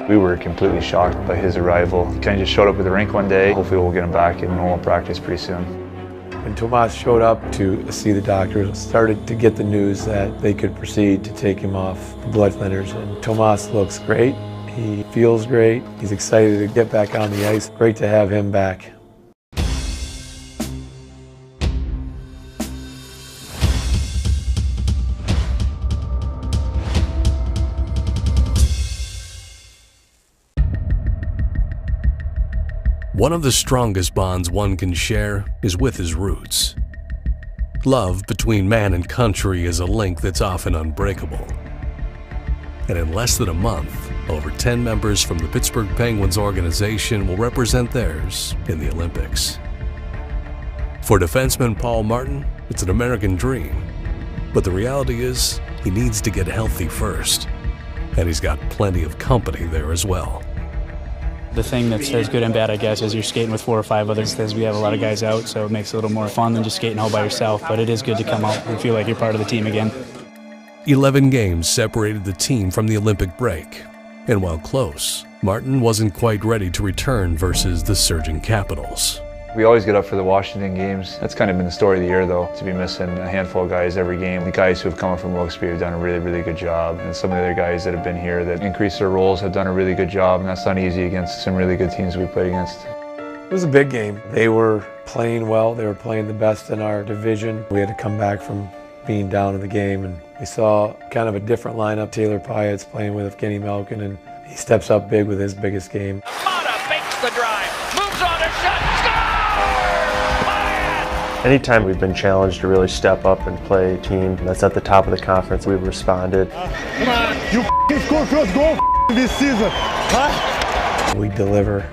We were completely shocked by his arrival. He kind of just showed up at the rink one day. Hopefully we'll get him back in normal practice pretty soon. When Tomas showed up to see the doctors, started to get the news that they could proceed to take him off the blood thinners. And Tomas looks great. He feels great. He's excited to get back on the ice. Great to have him back. One of the strongest bonds one can share is with his roots. Love between man and country is a link that's often unbreakable. And in less than a month, over 10 members from the Pittsburgh Penguins organization will represent theirs in the Olympics. For defenseman Paul Martin, it's an American dream. But the reality is, he needs to get healthy first. And he's got plenty of company there as well. The thing that's as good and bad, I guess, is you're skating with 4 or 5 others, because we have a lot of guys out, so it makes it a little more fun than just skating all by yourself. But it is good to come out and feel like you're part of the team again. 11 games separated the team from the Olympic break. And while close, Martin wasn't quite ready to return versus the surging Capitals. We always get up for the Washington games. That's kind of been the story of the year, though, to be missing a handful of guys every game. The guys who have come up from Wilkes-Barre have done a really, really good job. And some of the other guys that have been here that increased their roles have done a really good job. And that's not easy against some really good teams we played against. It was a big game. They were playing well. They were playing the best in our division. We had to come back from being down in the game, and we saw kind of a different lineup. Taylor Pyatt's playing with Evgeny Malkin, and he steps up big with his biggest game. Maatta makes the drive, moves on a shot, Anytime we've been challenged to really step up and play a team that's at the top of the conference, we've responded. Come on, you score first goal this season, huh? We deliver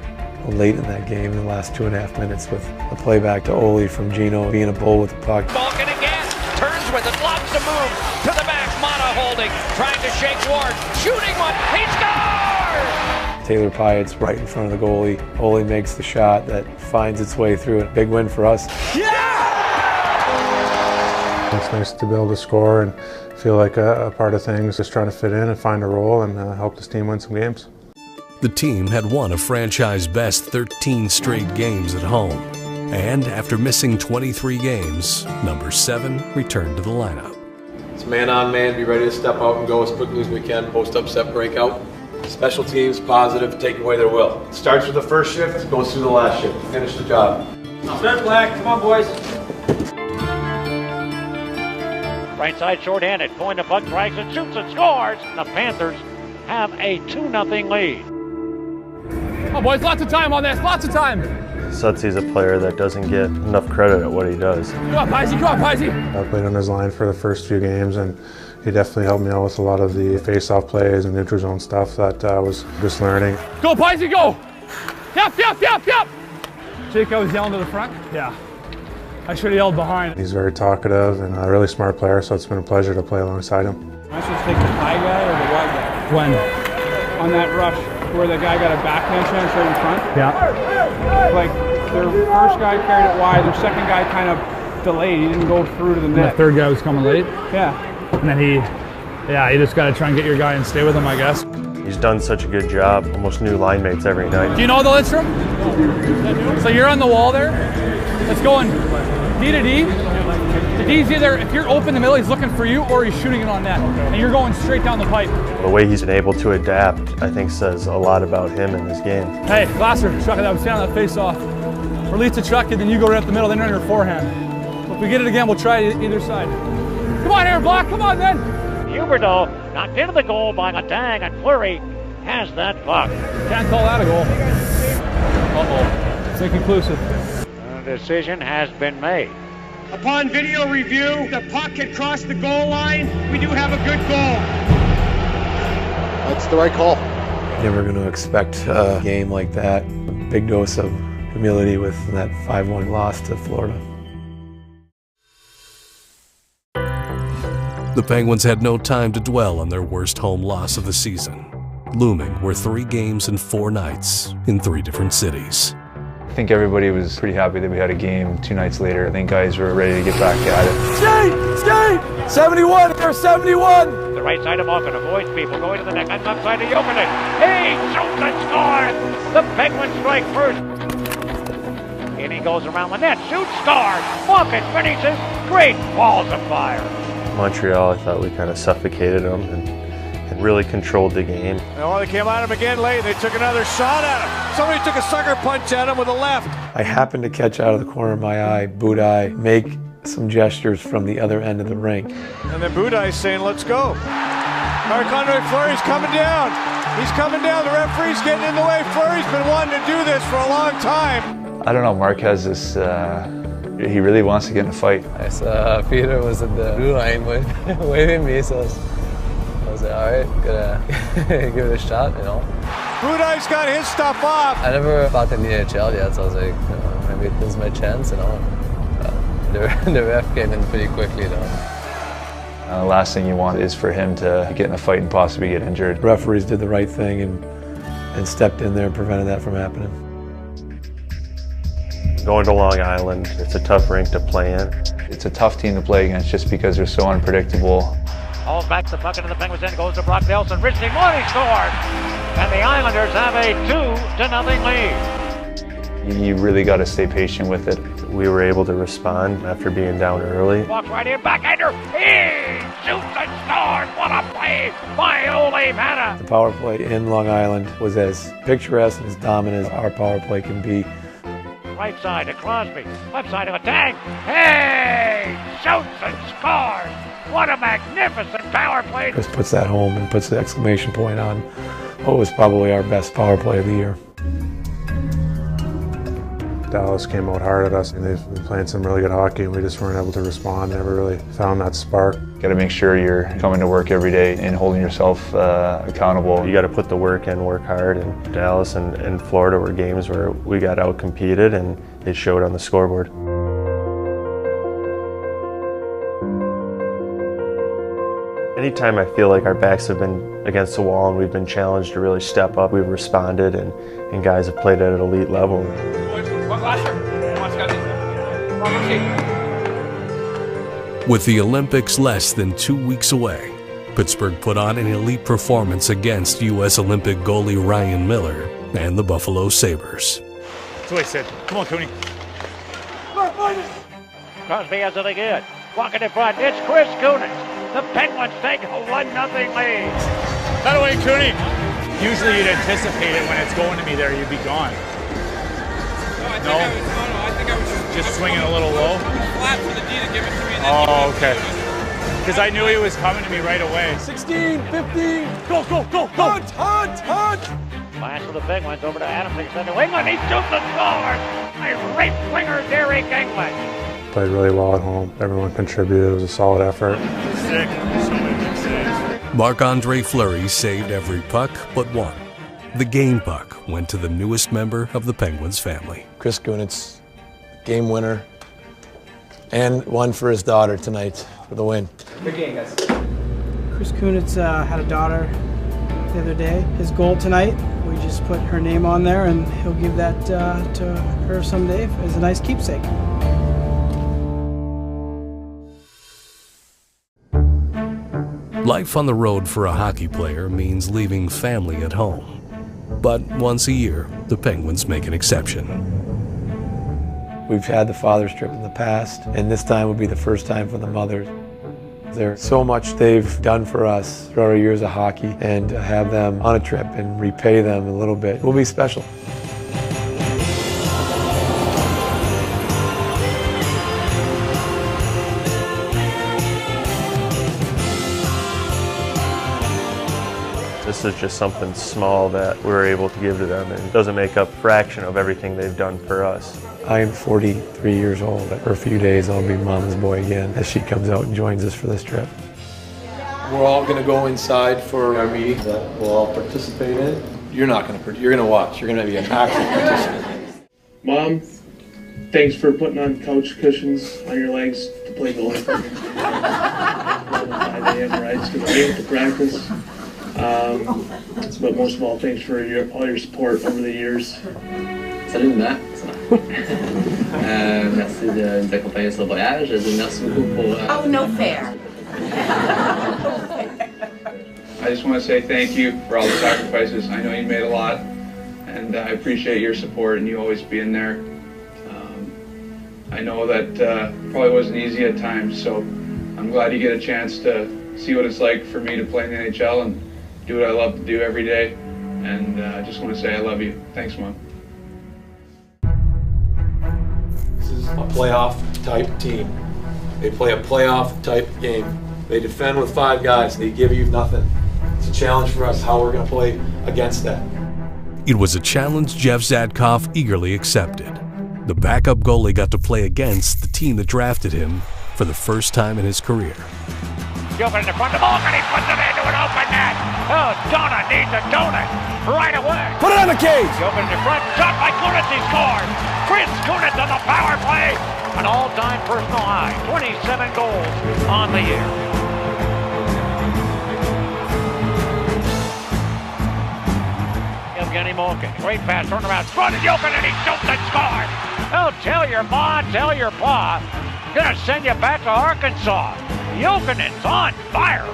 late in that game in the last 2.5 minutes with a playback to Olli from Gino being a bull with the puck. Malkin again, turns with it, lots of move, to the back, Maatta holding, trying to shake Ward, shooting one, he scores! Taylor Pyatt's right in front of the goalie. Olli makes the shot that finds its way through it. Big win for us. Yeah! It's nice to be able to score and feel like a part of things, just trying to fit in and find a role and help this team win some games. The team had won a franchise-best 13 straight games at home. And after missing 23 games, number 7 returned to the lineup. It's man on man, be ready to step out and go as quickly as we can, post-up, breakout. Special teams, positive, take away their will. It starts with the first shift, goes through the last shift. Finish the job. Start black, come on boys. Right side shorthanded, pulling the puck, drags and shoots and scores. The Panthers have a 2-0 lead. Oh boys, lots of time on this, lots of time. Sutsy's a player that doesn't get enough credit at what he does. Come on, Pisey. I played on his line for the first few games, and he definitely helped me out with a lot of the face-off plays and neutral zone stuff that I was just learning. Go, Pisey, go! Yep. Jake, I was yelling to the front? Yeah. I should have yelled behind. He's very talkative and a really smart player, so it's been a pleasure to play alongside him. Am I supposed to take the high guy or the wide guy? When? On that rush where the guy got a backhand chance right in front? Yeah. Like, their first guy carried it wide, their second guy kind of delayed. He didn't go through to the net. The third guy was coming late? Yeah. And then you just got to try and get your guy and stay with him, I guess. He's done such a good job, almost new line mates every night. Do you know the Lidstrom? So you're on the wall there. It's going D to D. The D's either, if you're open in the middle, he's looking for you, or he's shooting it on net. And you're going straight down the pipe. The way he's been able to adapt, I think, says a lot about him and his game. Hey, Glasser, chuck it up, stand on that face off. Release the chuck it, then you go right up the middle, then you're on your forehand. If we get it again, we'll try it either side. Come on, Aaron Block, come on, then. Huberdeau knocked into the goal by Letang, and Fleury has that puck. Can't call that a goal. Uh-oh. It's inconclusive. The decision has been made. Upon video review, the puck had crossed the goal line. We do have a good goal. That's the right call. Never going to expect a game like that. A big dose of humility with that 5-1 loss to Florida. The Penguins had no time to dwell on their worst home loss of the season. Looming were 3 games and 4 nights in 3 different cities. I think everybody was pretty happy that we had a game 2 nights later. I think guys were ready to get back at it. Skate! 71 or 71! The right side of Malkin avoids people going to the neck on the left side of Jokinen. He shoots and scores! The Penguins strike first. And he goes around the net, shoots, scores! Malkin finishes, great balls of fire. Montreal, I thought we kind of suffocated them and really controlled the game. Oh, they came at him again late. They took another shot at him. Somebody took a sucker punch at him with a left. I happened to catch out of the corner of my eye Budaj make some gestures from the other end of the rink. And then Budaj's saying, let's go. Marc-Andre Fleury's coming down. He's coming down. The referee's getting in the way. Fleury's been wanting to do this for a long time. I don't know, Mark has this, he really wants to get in a fight. I saw Peter was at the blue line waving me, so I was like, all right, gotta give it a shot, you know. Budaj's got his stuff off. I never fought in the NHL yet, so I was like, you know, maybe this is my chance, you know. The ref came in pretty quickly, though. The last thing you want is for him to get in a fight and possibly get injured. Referees did the right thing and stepped in there and prevented that from happening. Going to Long Island, it's a tough rink to play in. It's a tough team to play against just because they're so unpredictable. Hauls back the puck into the Penguins end, goes to Brock Nelson, Richie Mooney scores! And the Islanders have a 2-0 lead. You really got to stay patient with it. We were able to respond after being down early. Walks right in, backhander, he shoots and scores! What a play by Olli Maatta! The power play in Long Island was as picturesque and as dominant as our power play can be. Right side to Crosby, left side of a tank, hey! Shoots and scores! What a magnificent power play! Chris puts that home and puts the exclamation point on what was probably our best power play of the year. Dallas came out hard at us, and they've been playing some really good hockey, and we just weren't able to respond. Never really found that spark. Got to make sure you're coming to work every day and holding yourself accountable. You got to put the work in, work hard, and Dallas and Florida were games where we got out-competed, and it showed on the scoreboard. Anytime I feel like our backs have been against the wall and we've been challenged to really step up, we've responded, and guys have played at an elite level. With the Olympics less than 2 weeks away, Pittsburgh put on an elite performance against U.S. Olympic goalie Ryan Miller and the Buffalo Sabres. That's what I said. Come on, Tony. Crosby has it again. Walking in front, it's Chris Kunitz. The Penguins take a 1-0 lead. By the way, Cooney, usually you'd anticipate it when it's going to me there, you'd be gone. No? I think I was just swinging a little low? Flat for the D to give it to me. And then oh, okay. Because I knew he was coming to me right away. 16, 15, go, go, go, go! Hunt! Pass for the Penguins over to Adams, extended England, he shoots and scores! A right winger, Derek England. Played really well at home. Everyone contributed. It was a solid effort. Sick. So many big saves. Marc-Andre Fleury saved every puck but one. The game puck went to the newest member of the Penguins family. Chris Kunitz, game winner, and one for his daughter tonight for the win. Good game, guys. Chris Kunitz had a daughter the other day. His goal tonight, we just put her name on there, and he'll give that to her someday as a nice keepsake. Life on the road for a hockey player means leaving family at home. But once a year, the Penguins make an exception. We've had the father's trip in the past, and this time will be the first time for the mothers. There's so much they've done for us throughout our years of hockey, and to have them on a trip and repay them a little bit will be special. This is just something small that we're able to give to them, and it doesn't make up a fraction of everything they've done for us. I'm 43 years old, but for a few days I'll be Mama's boy again as she comes out and joins us for this trip. We're all going to go inside for our meeting that we'll all participate in. You're not going to, you're going to watch. You're going to be an active participant. Mom, thanks for putting on couch cushions on your legs to play goalie for me. 5 a.m. rides to the game to practice. But most of all, thanks for all your support over the years. Is that in that? Merci de nous accompagner sur le voyage. Merci beaucoup pour... Oh, no fair. I just want to say thank you for all the sacrifices. I know you made a lot, and I appreciate your support and you always being there. I know that probably wasn't easy at times, so I'm glad you get a chance to see what it's like for me to play in the NHL and do what I love to do every day. And I just want to say I love you. Thanks, Mom. This is a playoff type team. They play a playoff type game. They defend with 5 guys. They give you nothing. It's a challenge for us how we're going to play against that. It was a challenge Jeff Zadkoff eagerly accepted. The backup goalie got to play against the team that drafted him for the first time in his career. Gilbert in the front of Malkin, he puts it into an open net. Oh, Donna needs a donut right away. Put it on the cage. Gilbert in the front, shot by Kunitz, he scores. Chris Kunitz on the power play. An all-time personal high, 27 goals on the year. Evgeny Malkin, great pass, turn around, spotted Jokin, and he shoots and scores. Oh, tell your ma, tell your pa, gonna send you back to Arkansas. Jokinen's on fire.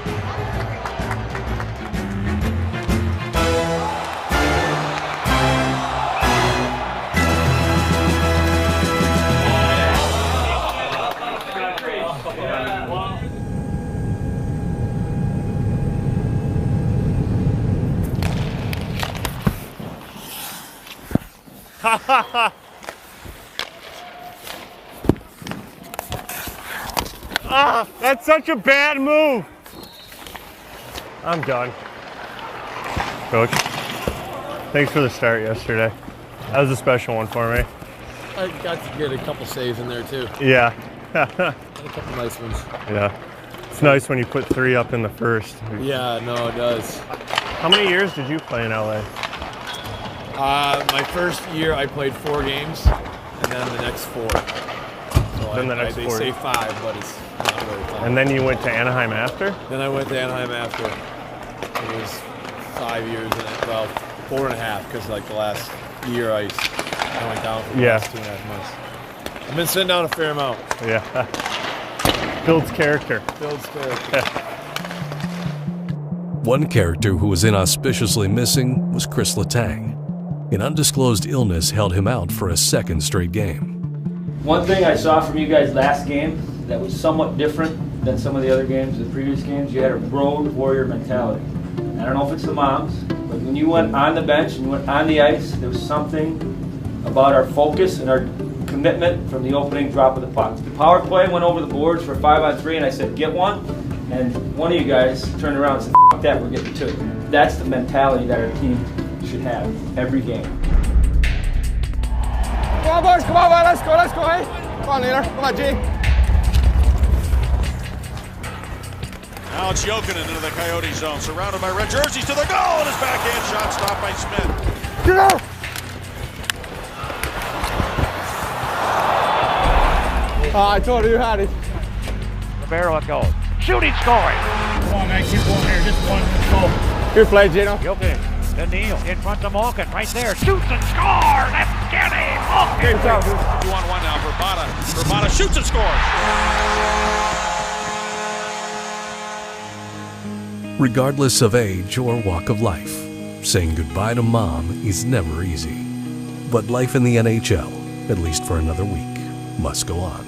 Ah, that's such a bad move. I'm done. Coach, thanks for the start yesterday. That was a special one for me. I got to get a couple saves in there too. Yeah. A couple nice ones. Yeah. It's nice when you put 3 up in the first. Yeah, no, it does. How many years did you play in LA? My first year I played 4 games, and then the next 4. So Then the next they 4. say 5, but it's not really 5. And then you went to Anaheim after? Then I went to Anaheim after. It was 5 years, well, 4.5, because like the last year I went down for the last 2.5 months. I've been sitting down a fair amount. Yeah. Builds character. Builds character. One character who was inauspiciously missing was Chris Letang. An undisclosed illness held him out for a 2nd straight game. One thing I saw from you guys last game that was somewhat different than some of the other games, the previous games, you had a road warrior mentality. I don't know if it's the moms, but when you went on the bench and you went on the ice, there was something about our focus and our commitment from the opening drop of the puck. The power play went over the boards for 5-on-3 and I said, get one. And one of you guys turned around and said, F that, we're getting 2. That's the mentality that our team should have every game. Come on, boys, come on, man. Let's go, hey. Come on, leader. Come on, G. Now it's Jokinen into the Coyote zone, surrounded by red jerseys to the goal, and his backhand shot stopped by Smith. Get out! I told you had it. Rivero at goal. Shooting, scoring. Come on, man. Keep going here. Just one goal. Good play, Gino. Jokic to Neal in front of Malkin, right there. Shoots and scores. That's Kenny Malkin. Great job. 2-on-1 now. Verbata shoots and scores. Regardless of age or walk of life, saying goodbye to Mom is never easy. But life in the NHL, at least for another week, must go on.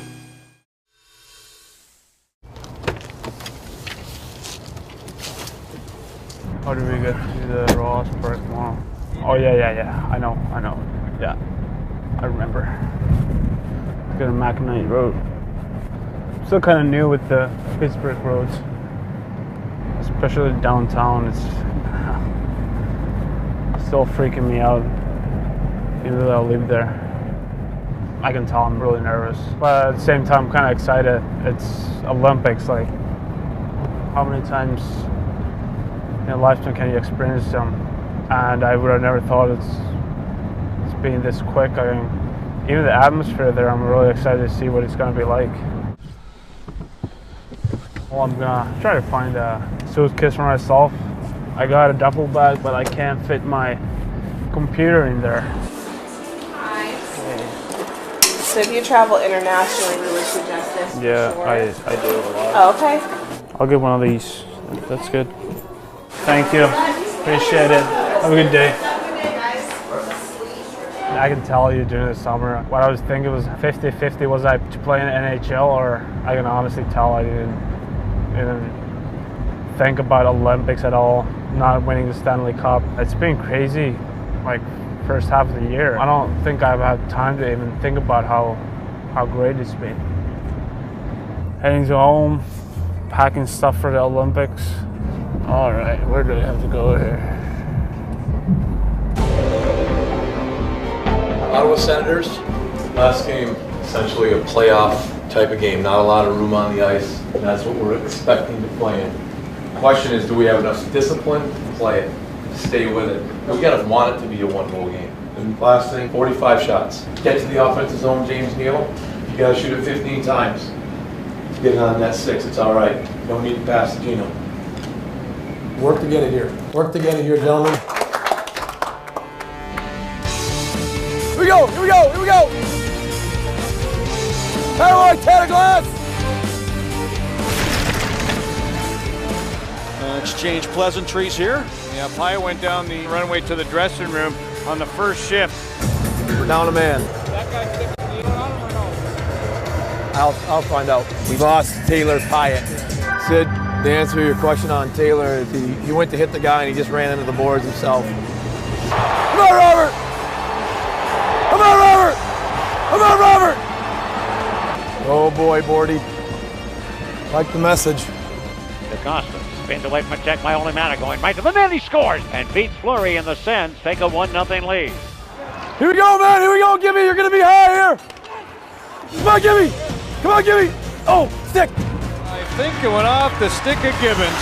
How do we get to the Ross Park tomorrow? Oh, yeah. I know. Yeah, I remember. Go to McIntyre Road. Still kind of new with the Pittsburgh roads. Especially downtown, it's still freaking me out. Even though I live there, I can tell I'm really nervous. But at the same time, I'm kind of excited. It's Olympics. Like, how many times in a lifetime can you experience them? And I would have never thought it's being this quick. I mean, even the atmosphere there, I'm really excited to see what it's going to be like. Well, I'm gonna try to find a suitcase for myself. I got a duffel bag, but I can't fit my computer in there. Hi. Hey. So if you travel internationally, we would suggest this. Yeah, for I sure. do a lot. Oh, okay. I'll get one of these. That's good. Thank you. Appreciate it. Have a good day. I can tell you during the summer, what I was thinking was 50-50. Was I to play in the NHL, or I can honestly tell I didn't think about Olympics at all, not winning the Stanley Cup. It's been crazy, like first half of the year. I don't think I've had time to even think about how great it's been. Heading to home, packing stuff for the Olympics. All right, where do I have to go here? Ottawa Senators, last game, essentially a playoff type of game, not a lot of room on the ice, and that's what we're expecting to play in. The question is, do we have enough discipline to play it, to stay with it? We gotta want it to be a one-goal game. And last thing, 45 shots. Get to the offensive zone, James Neal, you gotta shoot it 15 times. Get it on net 6, it's all right. You don't need to pass to Gino. Work to get it here. Work to get it here, gentlemen. Here we go, here we go, here we go! Power can of glass! Exchange pleasantries here. Yeah, Paya went down the runway to the dressing room on the first shift. We're down a man. That guy sticks the needle on him or no? I'll find out. We lost Taylor Pyatt. Sid, the answer to your question on Taylor is he went to hit the guy and he just ran into the boards himself. Come on, Robert! Come on, Robert! Come on, Robert! Oh boy, Bordy. Like the message. DaCosta spins away from a check by Olli Maatta, going right to the net. He scores and beats Fleury, and the Sens take a 1-0 lead. Here we go, man. Here we go. Gimme. You're going to be high here. Come on, Gimme. Come on, Gimme. Oh, stick. I think it went off the stick of Gibbons.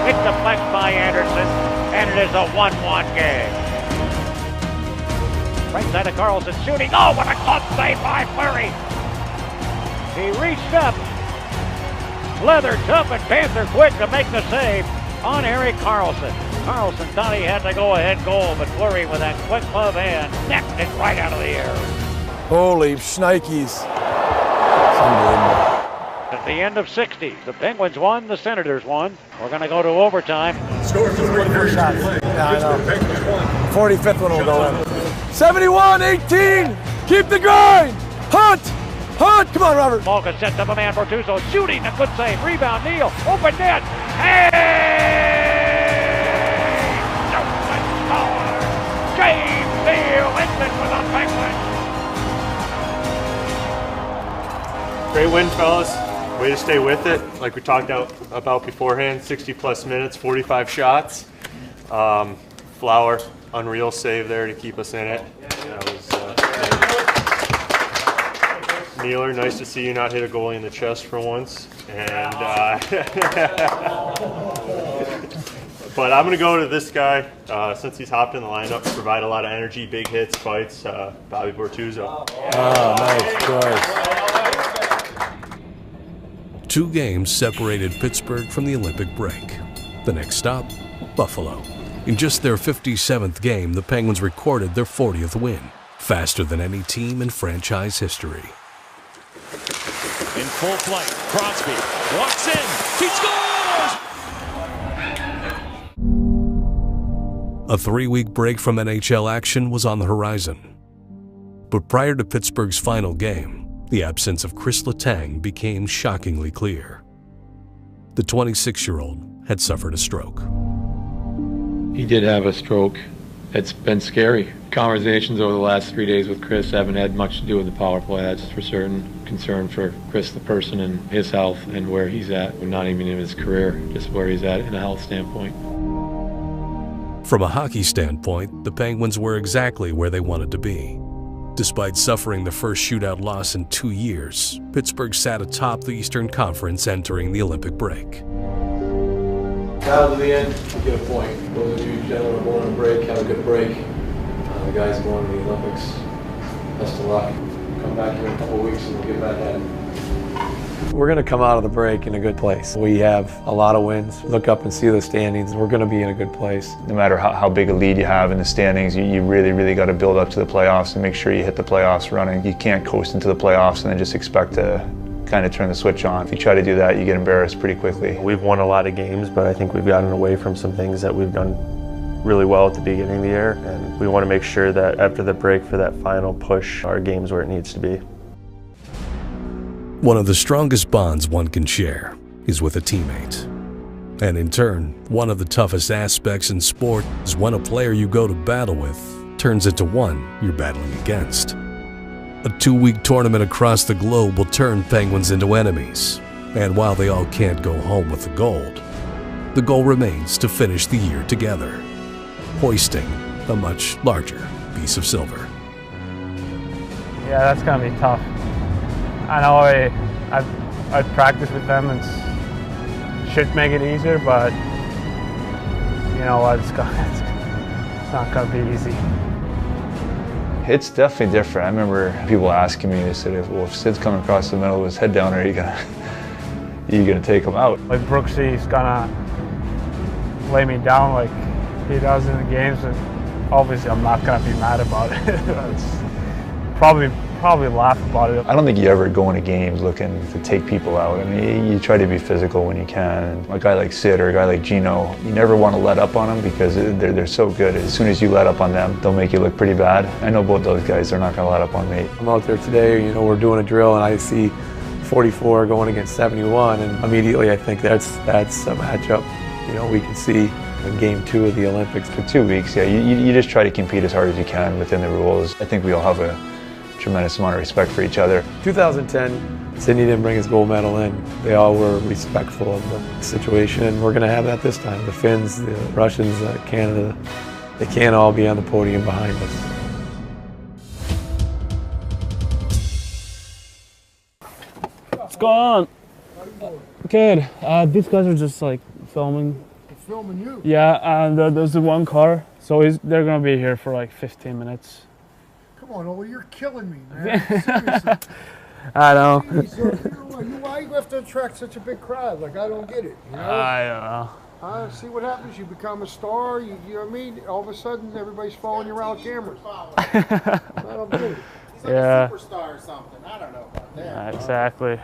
It's deflected by Anderson, and it is a 1-1 game. Right side of Carlson shooting. Oh, what a glove save by Fleury. He reached up, leather tough and Panther quick to make the save on Erik Karlsson. Karlsson thought he had the go-ahead goal, but Fleury with that quick glove hand necked it right out of the air. Holy shnikes. At the end of 60, the Penguins won, the Senators won. We're going to go to overtime. Score for 44 shots. Yeah, I know. 45th one will go in. 71-18. Keep the grind. Hunt. Hunt. Come on, Robert. Malkin sets up a man for Tuzo. Shooting. A good save. Rebound. Neal. Open net. Hey! Score. James Neal ends it for the Penguins. Great win, fellas. Way to stay with it. Like we talked about beforehand, 60-plus minutes, 45 shots. Flower, unreal save there to keep us in it. That was Nealer, nice to see you not hit a goalie in the chest for once. And but I'm going to go to this guy, since he's hopped in the lineup, provide a lot of energy, big hits, fights, Bobby Bortuzzo. Oh, nice choice. 2 games separated Pittsburgh from the Olympic break. The next stop, Buffalo. In just their 57th game, the Penguins recorded their 40th win, faster than any team in franchise history. In full flight, Crosby walks in, he scores! A 3-week break from NHL action was on the horizon. But prior to Pittsburgh's final game, the absence of Chris Letang became shockingly clear. The 26-year-old had suffered a stroke. He did have a stroke. It's been scary. Conversations over the last 3 days with Chris haven't had much to do with the power play, that's for certain. Concern for Chris the person and his health and where he's at, not even in his career, just where he's at in a health standpoint. From a hockey standpoint, the Penguins were exactly where they wanted to be. Despite suffering the first shootout loss in 2 years, Pittsburgh sat atop the Eastern Conference entering the Olympic break. Battle to the end, get a point. Those of you gentlemen going on a break, have a good break. The guys going to the Olympics, best of luck. Come back here in a couple of weeks and we'll get back at it. We're going to come out of the break in a good place. We have a lot of wins. Look up and see the standings. We're going to be in a good place. No matter how big a lead you have in the standings, you really got to build up to the playoffs and make sure you hit the playoffs running. You can't coast into the playoffs and then just expect to kind of turn the switch on. If you try to do that, you get embarrassed pretty quickly. We've won a lot of games, but I think we've gotten away from some things that we've done really well at the beginning of the year, and we want to make sure that after the break for that final push, our game's where it needs to be. One of the strongest bonds one can share is with a teammate. And in turn, one of the toughest aspects in sport is when a player you go to battle with turns into one you're battling against. A 2-week tournament across the globe will turn Penguins into enemies. And while they all can't go home with the goal remains to finish the year together, hoisting a much larger piece of silver. Yeah, that's going to be tough. I know I'd practice with them and should make it easier, but you know what, it's not going to be easy. It's definitely different. I remember people asking me, they said, if Sid's coming across the middle with his head down, are you gonna take him out? Like Brooksy's gonna lay me down like he does in the games, and obviously I'm not gonna be mad about it. It's probably laugh about it. I don't think you ever go into games looking to take people out. I mean, you try to be physical when you can. And a guy like Sid or a guy like Gino, you never want to let up on them because they're so good. As soon as you let up on them, they'll make you look pretty bad. I know both those guys, they're not going to let up on me. I'm out there today, you know, we're doing a drill and I see 44 going against 71, and immediately I think that's a matchup, you know, we can see in Game 2 of the Olympics. For 2 weeks, yeah, you just try to compete as hard as you can within the rules. I think we all have a tremendous amount of respect for each other. 2010, Sydney didn't bring his gold medal in. They all were respectful of the situation, and we're going to have that this time. The Finns, the Russians, Canada, they can't all be on the podium behind us. What's going on? Good. These guys are just like filming. Filming you? Yeah, and there's the one car, so they're going to be here for like 15 minutes. Come on, Olli, you're killing me, man. Seriously. I know. Jeez, why you have to attract such a big crowd? Like, I don't get it. You know? I don't know. See what happens? You become a star. You know what I mean? All of a sudden, everybody's following you around with cameras. I don't get it. It's like a superstar or something. I don't know about that. Exactly.